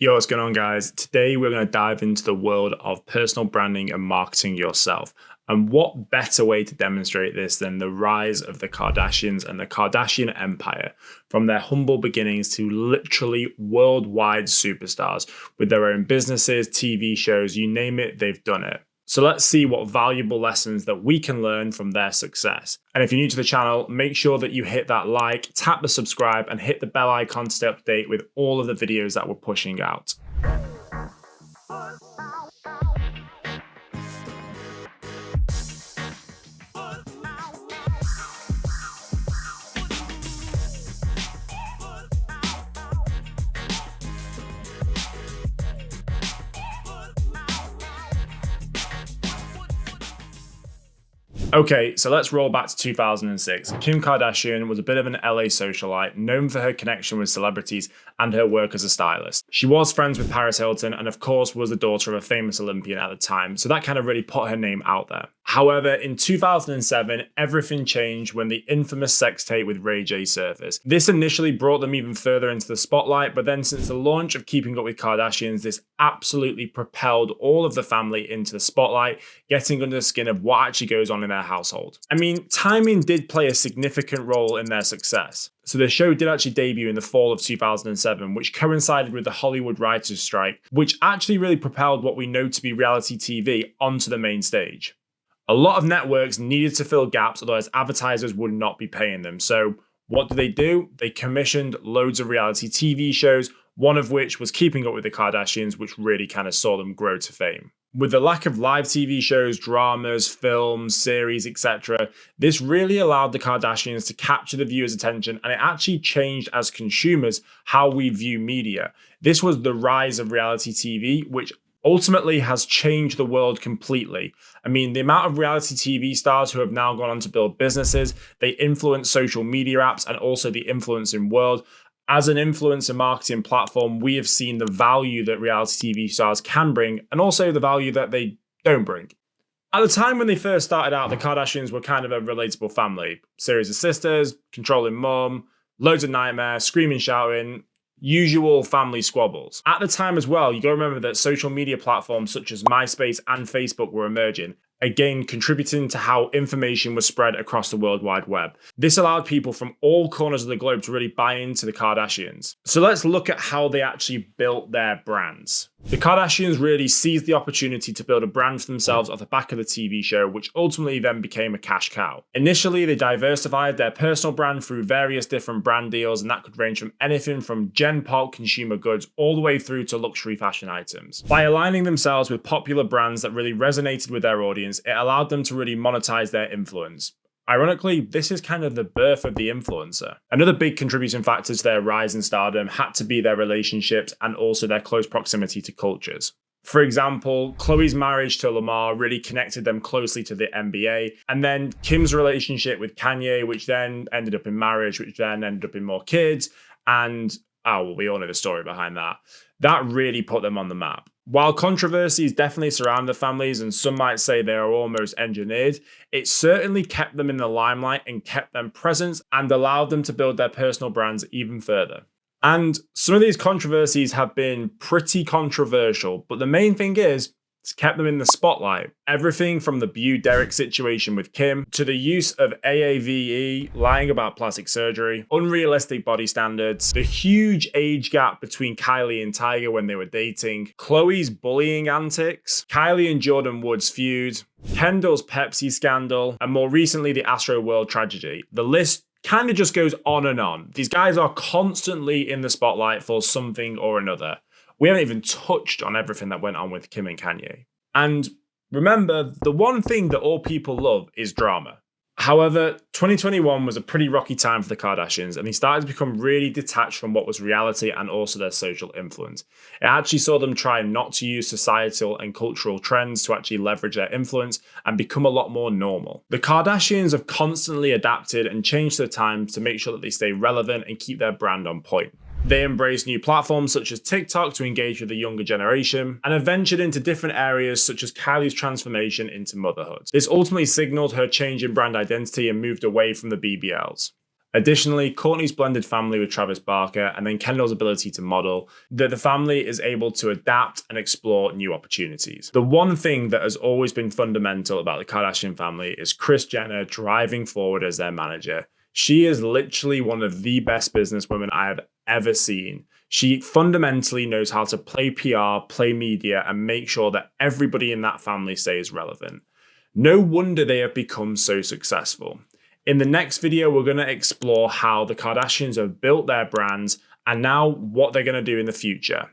Yo, what's going on, guys? Today we're going to dive into the world of personal branding and marketing yourself. And what better way to demonstrate this than the rise of the Kardashians and the Kardashian empire, from their humble beginnings to literally worldwide superstars with their own businesses, TV shows, you name it, they've done it. So let's see what valuable lessons that we can learn from their success. And if you're new to the channel, make sure that you hit that like, tap the subscribe, and hit the bell icon to stay up to date with all of the videos that we're pushing out. Okay, so let's roll back to 2006. Kim Kardashian was a bit of an LA socialite, known for her connection with celebrities and her work as a stylist. She was friends with Paris Hilton and of course was the daughter of a famous Olympian at the time, so that kind of really put her name out there. However, in 2007, everything changed when the infamous sex tape with Ray J surfaced. This initially brought them even further into the spotlight, but then since the launch of Keeping Up with Kardashians, this absolutely propelled all of the family into the spotlight, getting under the skin of what actually goes on in their household. I mean, timing did play a significant role in their success. So the show did actually debut in the fall of 2007, which coincided with the Hollywood writers' strike, which actually really propelled what we know to be reality TV onto the main stage. A lot of networks needed to fill gaps, otherwise advertisers would not be paying them. So what do? They commissioned loads of reality TV shows, one of which was Keeping Up with the Kardashians, which really kind of saw them grow to fame. With the lack of live TV shows, dramas, films, series, etc., this really allowed the Kardashians to capture the viewer's attention, and it actually changed as consumers how we view media. This was the rise of reality TV, which ultimately has changed the world completely. I mean, the amount of reality TV stars who have now gone on to build businesses, they influence social media apps and also the influencing world. As an influencer marketing platform, we have seen the value that reality TV stars can bring and also the value that they don't bring. At the time when they first started out, the Kardashians were kind of a relatable family. Series of sisters, controlling mum, loads of nightmares, screaming, shouting, usual family squabbles. At the time as well, you got to remember that social media platforms such as MySpace and Facebook were emerging, again contributing to how information was spread across the World Wide Web. This allowed people from all corners of the globe to really buy into the Kardashians. So let's look at how they actually built their brands. The Kardashians really seized the opportunity to build a brand for themselves off the back of the TV show, which ultimately then became a cash cow. Initially, they diversified their personal brand through various different brand deals, and that could range from anything from Gen Pop consumer goods all the way through to luxury fashion items. By aligning themselves with popular brands that really resonated with their audience, it allowed them to really monetize their influence. Ironically, this is kind of the birth of the influencer. Another big contributing factor to their rise in stardom had to be their relationships and also their close proximity to cultures. For example, Khloe's marriage to Lamar really connected them closely to the NBA, and then Kim's relationship with Kanye, which then ended up in marriage, which then ended up in more kids, and we all know the story behind that. That really put them on the map. While controversies definitely surround the families, and some might say they are almost engineered, it certainly kept them in the limelight and kept them present and allowed them to build their personal brands even further. And some of these controversies have been pretty controversial, but the main thing is, it's kept them in the spotlight. Everything from the Beau Derek situation with Kim to the use of AAVE, lying about plastic surgery, unrealistic body standards, the huge age gap between Kylie and Tiger when they were dating, Khloe's bullying antics, Kylie and Jordan Wood's feud, Kendall's Pepsi scandal, and more recently the Astro World tragedy. The list kind of just goes on and on. These guys are constantly in the spotlight for something or another. We haven't even touched on everything that went on with Kim and Kanye. And remember, the one thing that all people love is drama. However, 2021 was a pretty rocky time for the Kardashians, and they started to become really detached from what was reality and also their social influence. It actually saw them try not to use societal and cultural trends to actually leverage their influence and become a lot more normal. The Kardashians have constantly adapted and changed their times to make sure that they stay relevant and keep their brand on point. They embraced new platforms such as TikTok to engage with the younger generation, and have ventured into different areas such as Kylie's transformation into motherhood. This ultimately signaled her change in brand identity and moved away from the BBLs. Additionally, Kourtney's blended family with Travis Barker and then Kendall's ability to model, that the family is able to adapt and explore new opportunities. The one thing that has always been fundamental about the Kardashian family is Kris Jenner driving forward as their manager. She is literally one of the best businesswomen I have ever seen. She fundamentally knows how to play PR, play media, and make sure that everybody in that family stays relevant. No wonder they have become so successful. In the next video, we're going to explore how the Kardashians have built their brands and now what they're going to do in the future.